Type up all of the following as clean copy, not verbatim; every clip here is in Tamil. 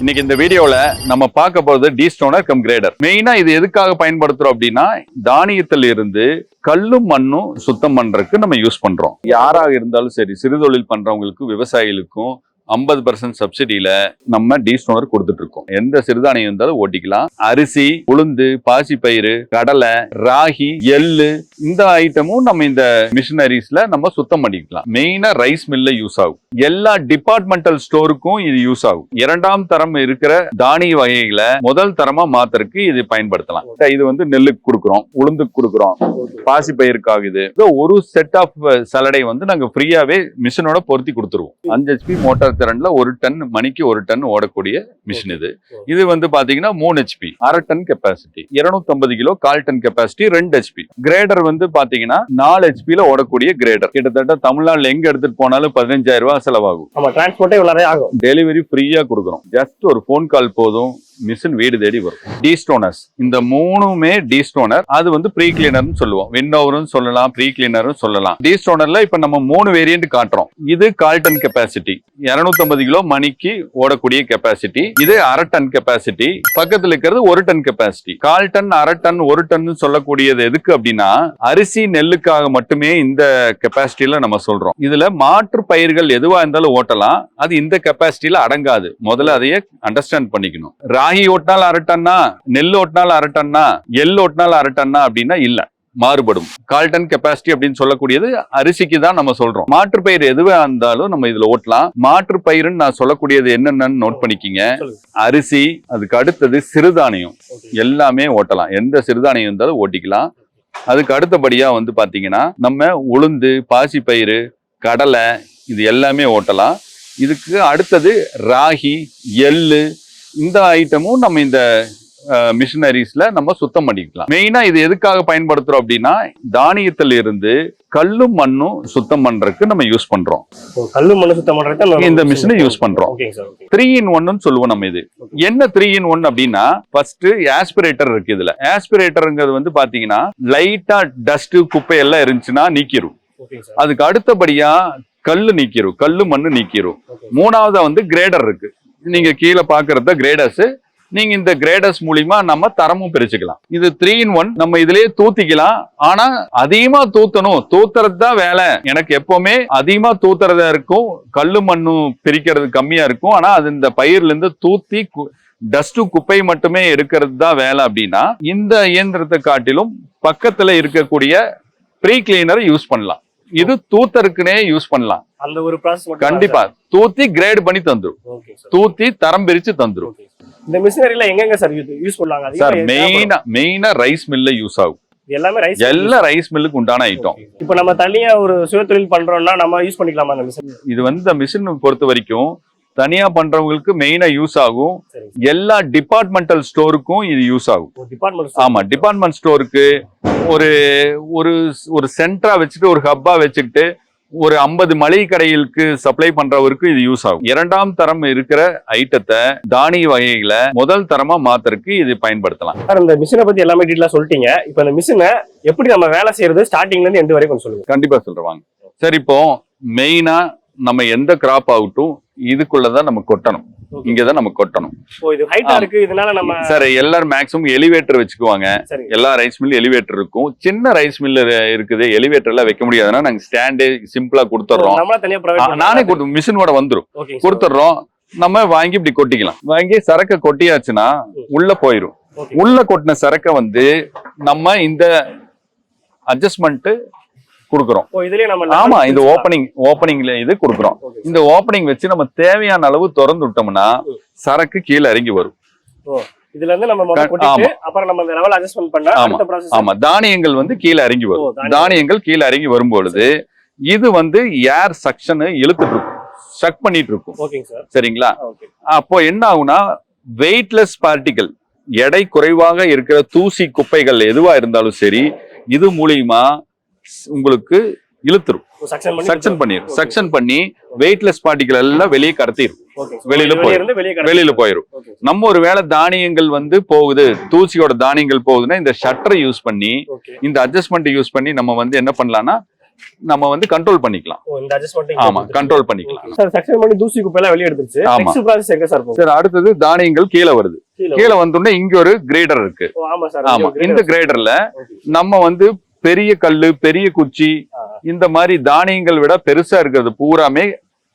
இன்னைக்கு இந்த வீடியோல நம்ம பார்க்க போறது டீஸ்டோனர் கம் கிரேடர். மெயினா இது எதுக்காக பயன்படுத்துறோம் அப்படின்னா, தானியத்தில் இருந்து கல்லும் மண்ணும் சுத்தம் பண்றதுக்கு நம்ம யூஸ் பண்றோம். யாராக இருந்தாலும் சரி, சிறுதொழில் பண்றவங்களுக்கு, விவசாயிகளுக்கும் 50% சப்சிடியில நம்ம டீஸ்டோனர் கொடுத்துட்டு இருக்கோம். எந்த சிறுதானியம் இருந்தாலும் ஓட்டிக்கலாம். அரிசி, உளுந்து, பாசிப்பயிறு, கடலை, ராகி, எள்ளு இந்த ஐட்டமும் நம்ம இந்த மிஷினரிஸ்ல நம்ம சுத்தம் பண்ணிக்கலாம். மெயினா ரைஸ் மில்ல யூஸ் ஆகும். எல்லா டிபார்ட்மெண்டல் ஸ்டோருக்கும் இது யூஸ் ஆகும். இரண்டாம் தரம் இருக்கிற தானிய வகைகளை முதல் தரமா மாத்துறதுக்கு இது பயன்படுத்தலாம். இது வந்து நெல்லுக்கு கொடுக்குறோம், உளுந்துக்கு கொடுக்குறோம், பாசிப்பயிருக்கு இது. ஒரு செட் ஆஃப் சலடை வந்து நாங்க ஃப்ரீயாவே மிஷினோட பொருத்தி கொடுத்துருவோம். 5 HP மோட்டார் திறன்ல 1 டன் மணிக்கு 1 டன் ஓடக்கூடிய மிஷின் இது. இது வந்து பாத்தீங்கன்னா 3 HP, 1/2 ton capacity, 250 kilo, 1/4 ton capacity, 2 HP. Grater வந்து பாத்தீங்கன்னா 4 HP ல ஓடக்கூடிய கிரேடர். கிட்டத்தட்ட தமிழ்நாடுல எங்க எடுத்துட்டு போனாலும் 15,000 ரூபாய் செலவாகும். டெலிவரி ஃப்ரீயா கொடுக்குறோம். ஜஸ்ட் ஒரு போன் கால் போதும், மிஷின் வீடு தேடி வரும். டீஸ்டோனர்ஸ் இந்த மூணுமே டீஸ்டோனர். அது வந்து ப்ரீ கிளீனர்னு சொல்லுவோம். விண்டோவரும் சொல்லலாம், ப்ரீ கிளீனரும் சொல்லலாம். டீஸ்டோனர்ல இப்ப நம்ம 3 வேரியன்ட் காட்டுறோம். இது 1/4 டன் கெப்பாசிட்டி, 250 கிலோ மணிக்கு ஓடக்கூடிய கெப்பாசிட்டி. இது 1/2 டன் கெப்பாசிட்டி. பக்கத்துல இருக்கிறது 1 ton capacity. 1/4 ton, 1/2 ton, 1 ton சொல்லக்கூடியது எதுக்கு அப்படின்னா, அரிசி நெல்லுக்காக மட்டுமே இந்த கெப்பாசிட்டியில நம்ம சொல்றோம். இதுல மாற்று பயிர்கள் எதுவா இருந்தாலும் ஓட்டலாம். அது இந்த கெப்பாசிட்டியில அடங்காது. முதல்ல அதையே அண்டர்ஸ்டாண்ட் பண்ணிக்கணும். ராகி ஓட்டினால் 1/2 டன்னா, நெல் ஓட்டினால் 1/2 டன்னா, எள் ஓட்டினால் 1/2 டன்னா அப்படின்னா இல்ல, மாறுபடும். 1/4 டன் கெப்பாசிட்டி அப்படின்னு சொல்லக்கூடியது அரிசிக்கு தான் நம்ம சொல்றோம். மாற்று பயிர் எதுவா இருந்தாலும் நம்ம இதுல ஓட்டலாம். மாற்று பயிர்னு நான் சொல்லக்கூடியது என்னென்னு நோட் பண்ணிக்கிங்க. அரிசி, அதுக்கு அடுத்தது சிறுதானியம் எல்லாமே ஓட்டலாம். எந்த சிறுதானியம் இருந்தாலும் ஓட்டிக்கலாம். அதுக்கு அடுத்தபடியா வந்து பாத்தீங்கன்னா நம்ம உளுந்து, பாசிப்பயிறு, கடலை இது எல்லாமே ஓட்டலாம். இதுக்கு அடுத்தது ராகி, எள்ளு இந்த ஐட்டமும் நம்ம இந்த மிஷினரிஸ்ல நம்ம சுத்தம் பண்ணிக்கலாம். மெயினா இது எதுக்காக பயன்படுத்துறோம் அப்படின்னா, தானியத்தில் இருந்து கல்லும் மண்ணும் சுத்தம் பண்றதுக்கு நம்ம யூஸ் பண்றோம். கல்லும் மண்ணு சுத்தம் பண்றதுக்கு இந்த மிஷினை யூஸ் பண்றோம். 3 in 1 சொல்லுவோம் நம்ம. இது என்ன 3 in 1 அப்படின்னா, ஃபர்ஸ்ட் ஆஸ்பிரேட்டர் இருக்கு. இதுல ஆஸ்பிரேட்டர்ங்கிறது வந்து பாத்தீங்கன்னா லைட்டா டஸ்ட், குப்பை எல்லாம் இருந்துச்சுன்னா நீக்கிரும். அதுக்கு அடுத்தபடியா கல்லு நீக்கிரும், கல்லு மண்ணு நீக்கிரும். மூணாவதா வந்து கிரேடர் இருக்கு. நீங்க கீழே பாக்குறத கிரேடர்ஸ். நீங்க இந்த கிரேடர்ஸ் மூலியமா நம்ம தரமும் பிரிச்சுக்கலாம். இது 3 in 1. நம்ம இதுலயே தூத்திக்கலாம். ஆனா அதிகமா தூத்தணும், தூத்துறது தான் வேலை. எனக்கு எப்பவுமே அதிகமா தூத்துறதா இருக்கும், கல்லு மண்ணும் பிரிக்கிறது கம்மியா இருக்கும். ஆனா அது இந்த பயிர்ல இருந்து தூத்தி டஸ்ட், குப்பை மட்டுமே எடுக்கிறது தான் வேலை அப்படின்னா, இந்த இயந்திரத்தை காட்டிலும் பக்கத்துல இருக்கக்கூடிய ப்ரீ கிளீனரை யூஸ் பண்ணலாம். இது தூத்தருக்குனே யூஸ் பண்ணலாம். அந்த ஒரு ப்ராசஸ் கண்டிப்பா தூத்தி கிரேட் பண்ணி தந்துரும், தூத்தி தரம் பிரிச்சு தந்துரும். இந்த மிஷினரியில எங்கங்க சார் யூஸ் பண்ணலாங்க? சார் மெயினா ரைஸ் மில்ல யூஸ் ஆகும். எல்லாமே ரைஸ் மில்லுக்கு உண்டான ஐட்டம். இப்போ நம்ம தனியா ஒரு சுயதொழில் பண்றோம்னா நம்ம யூஸ் பண்ணிக்கலாமா அந்த மிஷின்? இது வந்து இந்த மிஷின் பொறுத்த வரைக்கும் தனியா பண்றவங்களுக்கு மெயினா யூஸ் ஆகும். எல்லா டிபார்ட்மெண்டல் ஸ்டோருக்கும் இது யூஸ் ஆகும். ஆமா, டிபார்ட்மெண்ட் ஸ்டோருக்கு ஒரு சென்டரா வச்சுட்டு, ஒரு ஹப்பா வச்சுக்கிட்டு, ஒரு 50 மளிகை கடைகளுக்கு சப்ளை பண்றவருக்கு இது யூஸ் ஆகும். இரண்டாம் தரம் இருக்கிற ஐட்டத்தை, தானிய வகைகளை முதல் தரமா மாத்துறதுக்கு இது பயன்படுத்தலாம். இந்த மிஷினை பத்தி எல்லாமே டீட்டெயிலா சொல்லிட்டீங்க. இப்போ இந்த மிஷினை எப்படி நம்ம வேலை செய்யறது, ஸ்டார்டிங்ல இருந்து எண்ட் வரைக்கும் சொல்லுங்க. கண்டிப்பா சொல்றவாங்க. சரி, இப்போ மெயினா நம்ம எந்த கிராப் ஆகட்டும் இதுக்குள்ளதான் நம்ம கொட்டணும். இங்கதான் நம்ம கொட்டணும். சார் எல்லாரும் மேக்ஸிமம் எலிவேட்டர் வச்சுக்குவாங்க. எல்லா ரைஸ் மில் எலிவேட்டர் இருக்கும். சின்ன ரைஸ் மில் இருக்குது, எலிவேட்டர் எல்லாம் வைக்க முடியாதுன்னா நாங்க ஸ்டாண்டே சிம்பிளா கொடுத்துறோம். நானே மிஷினோட வந்துரும், கொடுத்துறோம். நம்ம வாங்கி இப்படி கொட்டிக்கலாம். வாங்கி சரக்க கொட்டியாச்சுன்னா உள்ள போயிரும். உள்ள கொட்டின சரக்க வந்து நம்ம இந்த அட்ஜஸ்ட்மெண்ட் கொடுக்குறோம். ஆமா, இந்த ஓப்பனிங்ல இது கொடுக்குறோம். இந்த ஓப்பனிங் வச்சு நம்ம தேவையான அளவு திறந்து விட்டோம்னா சரக்கு கீழே இறங்கி வரும். ஆமா, தானியங்கள் வந்து கீழே இறங்கி வரும். தானியங்கள் கீழே இறங்கி வரும்பொழுது இது வந்து ஏர் சக்ஷன் இழுத்துட்டு இருக்கும், சக் பண்ணிட்டு இருக்கும். சரிங்களா? அப்போ என்ன ஆகும்னா, வெயிட்லெஸ் பார்ட்டிகல், எடை குறைவாக இருக்கிற தூசி, குப்பைகள் எதுவா இருந்தாலும் சரி, இது மூலியமா உங்களுக்கு இழுத்துரும், சக்ஷன் பண்ணி வெயிட்லெஸ் பார்ட்டிகல் எல்லாம் வெளியே கடத்திடும், வெளியில போயிடும். நம்ம ஒரு வேளை தானியங்கள் வந்து போகுது, தூசியோட தானியங்கள் போகுதுன்னா இந்த ஷட்டரை யூஸ் பண்ணி, இந்த அட்ஜஸ்ட்மெண்ட் யூஸ் பண்ணி நம்ம வந்து என்ன பண்ணலாம்னா நம்ம வந்து கண்ட்ரோல் பண்ணிக்கலாம். ஓ, இந்த அட்ஜஸ்ட்மென்ட் ஆமா, கண்ட்ரோல் பண்ணிக்கலாம். சார் சக்சன் பண்ணி தூசி குப்பை எல்லாம் வெளிய எடுத்துருச்சு. ஆமா. நெக்ஸ்ட் ப்ராசஸ் எங்க சார் போகும்? சார் அடுத்தது தானியங்கள் கீழே வருது. கீழே வந்தோடனே இங்க ஒரு கிரேடர் இருக்கு. ஓ, ஆமா சார். ஆமா, இந்த கிரேடர்ல நம்ம வந்து பெரிய கல்லு, பெரிய குச்சி, இந்த மாதிரி தானியங்கள் விட பெருசா இருக்கிறது பூராமே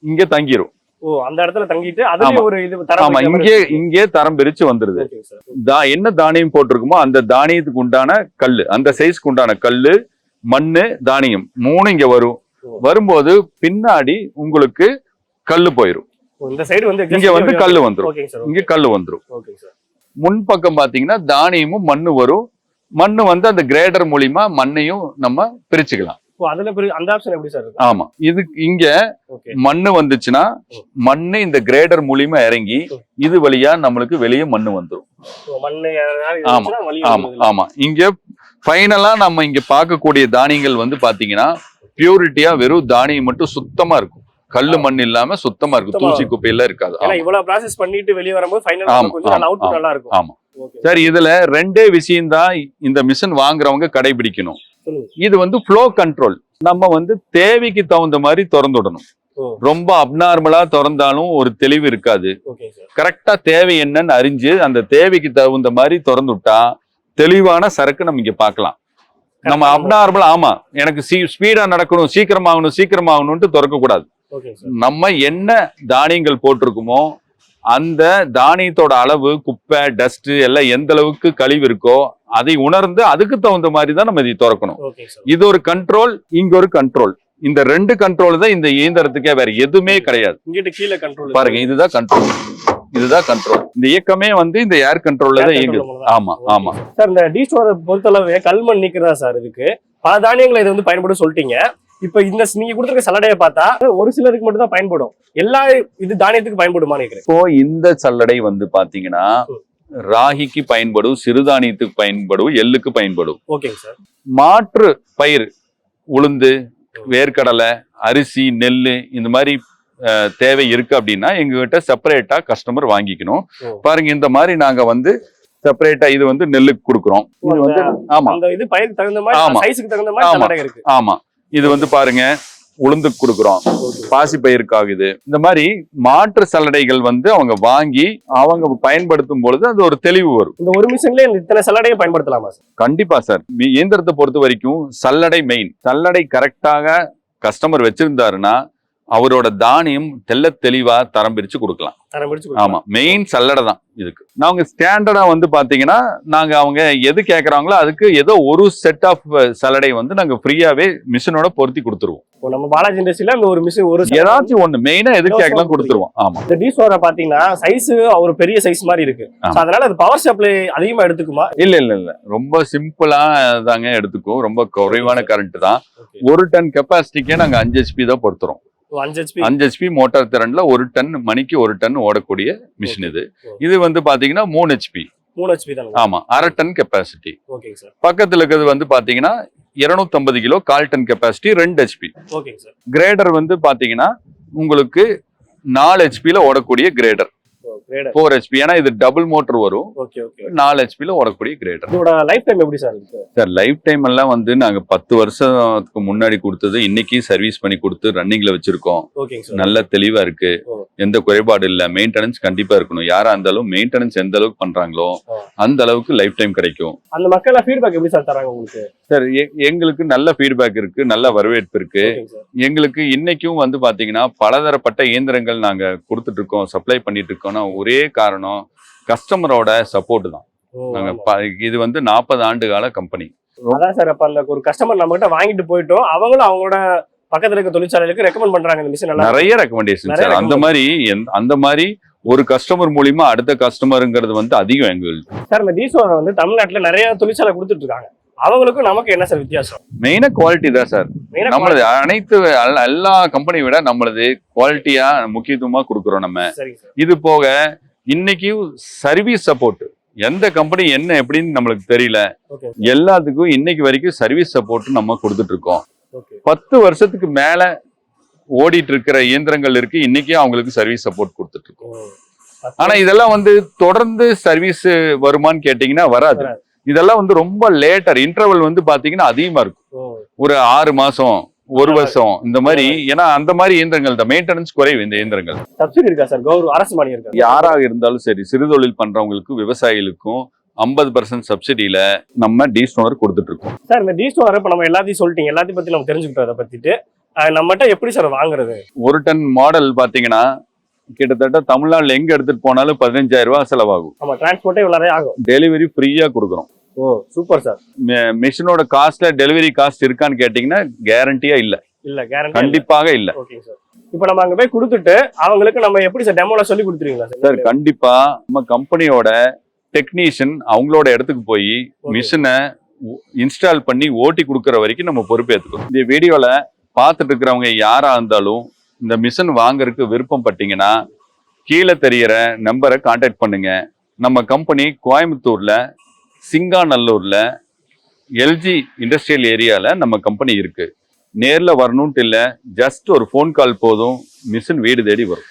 இங்க தங்கிரும். ஓ, அந்த இடத்துல தங்கிட்டு அதுல ஒரு இது தரம். ஆமா, இங்கே தரம் பிரிச்சு வந்துருது. என்ன தானியம் போட்டிருக்குமோ அந்த தானியத்துக்கு உண்டான கல்லு, அந்த சைஸ்க்கு உண்டான கல்லு, மண்ணு, தானியம் 3 இங்க வரும். வரும்போது பின்னாடி உங்களுக்கு கல்லு போயிரும். இந்த சைடு வந்து இங்க வந்து கல்லு வந்துரும். இங்க கல்லு வந்துரும். முன்பக்கம் பாத்தீங்கன்னா தானியமும் மண்ணு வரும். மண்ணு வந்து அந்த கிரேடர் மூலியமா மண்ணையும் நம்ம பிரிச்சுக்கலாம். அதுல அந்த ஆப்ஷன் எப்படி சார் இருக்கு? ஆமா, இது இங்க மண்ணு வந்துச்சுன்னா மண்ணு இந்த கிரேடர் மூலியமா இறங்கி இது வழியா நம்மளுக்கு வெளியே மண்ணு வந்துரும். ஆமா ஆமா ஆமா. இங்க ஃபைனலா நம்ம இங்க பார்க்கக்கூடிய தானியங்கள் வந்து பாத்தீங்கன்னா பியூரிட்டியா வெறும் தானியம் மட்டும் சுத்தமா இருக்கும். கல்லு மண் இல்லாம சுத்தமா இருக்கும். தூசி குப்பையில இருக்காது. இவ்வளவு ப்ராசஸ் பண்ணிட்டு வெளியே வரும்போது ஃபைனலா கொஞ்சம் அவுட்புட் நல்லா இருக்கும். ஆமா சார், இதுல 2 விஷயம் தான் இந்த மிஷின் வாங்குறவங்க கடைபிடிக்கணும். இது வந்து ஃப்ளோ கண்ட்ரோல். நம்ம வந்து தேவைக்கு தகுந்த மாதிரி திறந்து விடணும். ரொம்ப அப்நார்மலா திறந்தாலும் ஒரு தெளிவு இருக்காது. கரெக்டா தேவை என்னன்னு அறிஞ்சு அந்த தேவைக்கு தகுந்த மாதிரி திறந்து விட்டா தெளிவான சரக்கு நம்ம இங்க பார்க்கலாம். நம்ம அப்நார்மலா ஆமா எனக்கு ஸ்பீடா நடக்கணும், சீக்கிரமாகணும்ட்டு திறக்க கூடாது. நம்ம என்ன தானியங்கள் போட்டிருக்குமோ அந்த தானியத்தோட அளவு, குப்பை, டஸ்ட் எல்லாம் எந்த அளவுக்கு கழிவு இருக்கோ அதை உணர்ந்து அதுக்கு தகுந்த மாதிரி தான் நம்ம இதை திறக்கணும். இது ஒரு கண்ட்ரோல், இங்க ஒரு கண்ட்ரோல். இந்த 2 கண்ட்ரோல் தான் இந்த இயந்திரத்துக்கே, வேற எதுவுமே கிடையாது. பாருங்க, இதுதான் கண்ட்ரோல், இதுதான் கண்ட்ரோல். இந்த இயக்கமே வந்து இந்த ஏர் கண்ட்ரோல்ல தான் இயங்குது. ஆமா ஆமா சார். இந்த டீஸ்டோரை பொறுத்தளவு கல்மண் நீக்கிறதா சார் இருக்கு. பல தானியங்களை இது வந்து பயன்படும் சொல்லிட்டீங்க. இப்ப இந்த நீங்க கொடுத்துருக்க சல்லடையை பார்த்தா ஒரு சிலருக்கு மட்டும் தான் பயன்படும். எல்லா இது தானியத்துக்கு பயன்படுமா நினைக்கிறேன். இப்போ இந்த சல்லடை வந்து பாத்தீங்கன்னா ராகிக்கு பயன்படும், சிறுதானியத்துக்கு பயன்படும், எள்ளுக்கு பயன்படும். ஓகேங்க சார். மாற்று பயிர் உளுந்து, வேர்க்கடலை, அரிசி, நெல்லு இந்த மாதிரி தேவை இருக்கு அப்படின்னா எங்ககிட்ட செப்பரேட்டா கஸ்டமர் வாங்கிக்கணும். பாருங்க, இந்த மாதிரி நாங்க வந்து செப்பரேட்டா இது வந்து நெல்லுக்கு கொடுக்குறோம். இது வந்து ஆமா, இது பயிருக்கு தகுந்த மாதிரி, சைஸ்க்கு தகுந்த மாதிரி சல்லடை இருக்கு. ஆமா, இது வந்து பாருங்க உளுந்துக்கு கொடுக்குறோம், பாசி பயிருக்காகுது. இந்த மாதிரி மாற்று சல்லடைகள் வந்து அவங்க வாங்கி அவங்க பயன்படுத்தும் பொழுது அது ஒரு தெளிவு வரும். இந்த ஒரு மிஷின்ல இத்தனை சல்லடையை பயன்படுத்தலாமா சார்? கண்டிப்பா சார். இயந்திரத்தை பொறுத்த வரைக்கும் சல்லடை மெயின். சல்லடை கரெக்டாக கஸ்டமர் வச்சிருந்தாருன்னா அவரோட தானியம் தெளிவா தரம் பிரிச்சு கொடுக்கலாம். ஆமா, மெயின் சல்லடை தான் இதுக்கு. நாங்க ஸ்டாண்டர்டா வந்து பாத்தீங்கன்னா நாங்க அவங்க எது கேக்குறாங்களோ அதுக்கு ஏதோ ஒரு செட் ஆஃப் சல்லடை வந்து நாங்க ஃப்ரீயாவே மிஷினோட பொருத்தி கொடுத்துருவோம். நம்ம பாலாஜி இண்டஸ்ட்ரியில அந்த ஒரு மிஷின் ஒரு ஏதாச்சும் ஒண்ணு மெயினா எது கேட்கலாம் கொடுத்துருவோம். ஆமா, இந்த டீஸ்டோரை பாத்தீங்கன்னா சைஸ் ஒரு பெரிய சைஸ் மாதிரி இருக்கு. அதனால அது பவர் சப்ளை அதிகமா எடுத்துக்குமா? இல்ல ரொம்ப சிம்பிளா தாங்க எடுத்துக்கும். ரொம்ப குறைவான கரண்ட் தான். 1 டன் கெப்பாசிட்டிக்கே நாங்க 5 HP தான் பொறுத்துறோம். 5 HP மோட்டார் திறன்ல 1 டன் மணிக்கு 1 டன் ஓடக்கூடிய மிஷின் இது. இது வந்து பாத்தீங்கன்னா 3 HP. தான். ஆமா, 1/2 டன் கெப்பாசிட்டி. பக்கத்துல இருக்கிறது வந்து பாத்தீங்கன்னா 250 kilo 1/4 ton capacity, 2 HP. Grater வந்து பாத்தீங்கன்னா உங்களுக்கு 4 HP ல ஓடக்கூடிய கிரேடர். 4 HP, ஏன்னா இது டபுள் மோட்டர் வரும். 4 HP ல ஓடக்கூடிய கிரேடர். இதோட லைஃப் டைம் எப்படி சார் இருக்கு? சார் லைஃப் டைம் எல்லாம் வந்து நாங்க 10 வருஷத்துக்கு முன்னாடி கொடுத்தது இன்னைக்கு சர்வீஸ் பண்ணி கொடுத்து ரன்னிங்ல வச்சிருக்கோம். நல்ல தெளிவா இருக்கு, எந்த குறைபாடு இல்ல. மெயின்டெனன்ஸ் கண்டிப்பா இருக்கணும். யாரா இருந்தாலும் மெயின்டெனன்ஸ் எந்த அளவுக்கு பண்றாங்களோ அந்த அளவுக்கு லைஃப் டைம் கிடைக்கும். அந்த மக்கள் ஃபீட்பேக் எப்படி சார் தராங்க உங்களுக்கு? சார் எங்களுக்கு நல்ல ஃபீட்பேக் இருக்கு, நல்ல வரவேற்பு இருக்கு. எங்களுக்கு இன்னைக்கும் வந்து பாத்தீங்கன்னா பலதரப்பட்ட இயந்திரங்கள் நாங்க கொடுத்துட்டு இருக்கோம், சப்ளை பண்ணிட்டு இருக்கோம்னா ஒரே காரணம் கஸ்டமரோட சப்போர்ட் தான். நாங்க இது வந்து 40 ஆண்டு கால கம்பெனி. அதான் சார். அப்ப அந்த ஒரு கஸ்டமர் நம்ம கிட்ட வாங்கிட்டு போயிட்டோம், அவங்களும் அவங்களோட பக்கத்துல இருக்க தொழிற்சாலைகளுக்கு ரெக்கமெண்ட் பண்றாங்க இந்த மிஷின். நிறைய ரெக்கமெண்டேஷன் சார். அந்த மாதிரி ஒரு கஸ்டமர் மூலியமா அடுத்த கஸ்டமருங்கிறது வந்து அதிகம் எங்களுக்கு. சார், இந்த டீஸ்டோரை வந்து தமிழ்நாட்டுல நிறைய தொழிற்சாலை கொடுத்துட்டு இருக்காங்க. அவங்களுக்கும் நமக்கு என்ன சார் வித்தியாசம்? மெயினா குவாலிட்டி தான் சார். நம்மளது அனைத்து எல்லா கம்பெனியை விட நம்மளது குவாலிட்டியா முக்கியத்துவமா கொடுக்குறோம் நம்ம. இது போக இன்னைக்கு சர்வீஸ் சப்போர்ட் எந்த கம்பெனி என்ன எப்படின்னு நம்மளுக்கு தெரியல. எல்லாத்துக்கும் இன்னைக்கு வரைக்கும் சர்வீஸ் சப்போர்ட் நம்ம கொடுத்துட்டு இருக்கோம். 10 வருஷத்துக்கு மேல ஓடிட்டு இருக்கிற இயந்திரங்கள் இருக்கு, இன்னைக்கு அவங்களுக்கு சர்வீஸ் சப்போர்ட் கொடுத்துட்டு இருக்கோம். ஆனா இதெல்லாம் வந்து தொடர்ந்து சர்வீஸ் வருமான்னு கேட்டீங்கன்னா வராது. இதெல்லாம் வந்து ரொம்ப லேட்டர் இன்டர்வல் வந்து பாத்தீங்கன்னா அதிகமா இருக்கும். ஒரு 6 மாசம் ஒரு வருஷம் இந்த மாதிரி. ஏன்னா அந்த மாதிரி இயந்திரங்கள் தான், மெயின்டெனன்ஸ் குறைவு இந்த இயந்திரங்கள். சப்சிடி இருக்கா சார்? அரசு மானியம் இருக்கா? யாராக இருந்தாலும் சரி, சிறுதொழில் பண்றவங்களுக்கு, விவசாயிகளுக்கும் 50% சப்சிடியில நம்ம டீஸ்டோனர் கொடுத்துட்டு இருக்கோம். சார் இந்த டீஸ்டோனர் இப்ப நம்ம எல்லாத்தையும் சொல்லிட்டீங்க, எல்லாத்தையும் பத்தி நம்ம தெரிஞ்சுக்கிட்டோம். அதை பத்திட்டு நம்மகிட்ட எப்படி சார் வாங்குறது? 1 டன் மாடல் பாத்தீங்கன்னா கிட்டத்தட்ட தமிழ்நாடுல எங்க எடுத்துட்டு போனாலும் 15,000 ரூபாய் செலவாகும். ஆமா, டிரான்ஸ்போர்ட்டே இவ்வளவு ஆகும். டெலிவரி ஃப்ரீயா கொடுக்குறோம். ஓ சூப்பர் சார். மிஷினோட காஸ்ட்ல டெலிவரி காஸ்ட் இருக்கான்னு கேட்டீங்கன்னா கேரண்டியா இல்ல. இல்ல கேரண்டி கண்டிப்பாக இல்ல. Okay sir. இப்போ நம்ம அங்க போய் கொடுத்துட்டு அவங்களுக்கு நம்ம எப்படி சார் டெமோல சொல்லி கொடுத்துருவீங்களா சார்? கண்டிப்பா நம்ம கம்பெனியோட டெக்னீஷியன் அவங்களோட இடத்துக்கு போய் மிஷினை இன்ஸ்டால் பண்ணி ஓட்டி கொடுக்கற வரைக்கும் நம்ம பொறுப்பேற்றுக்கணும். இந்த வீடியோல பார்த்துட்டு இருக்கிறவங்க யாரா இருந்தாலும் இந்த மிஷின் வாங்குறதுக்கு விருப்பம் பட்டீங்கன்னா கீழே தெரியற நம்பரை கான்டாக்ட் பண்ணுங்க. நம்ம கம்பெனி கோயம்புத்தூர்ல சிங்காநல்லூர்ல எல்ஜி இண்டஸ்ட்ரியல் ஏரியால நம்ம கம்பெனி இருக்கு. நேர்ல வரணும்ட்டு இல்லை, ஜஸ்ட் ஒரு ஃபோன் கால் போதும், மிஷின் வீடு தேடி வரும்.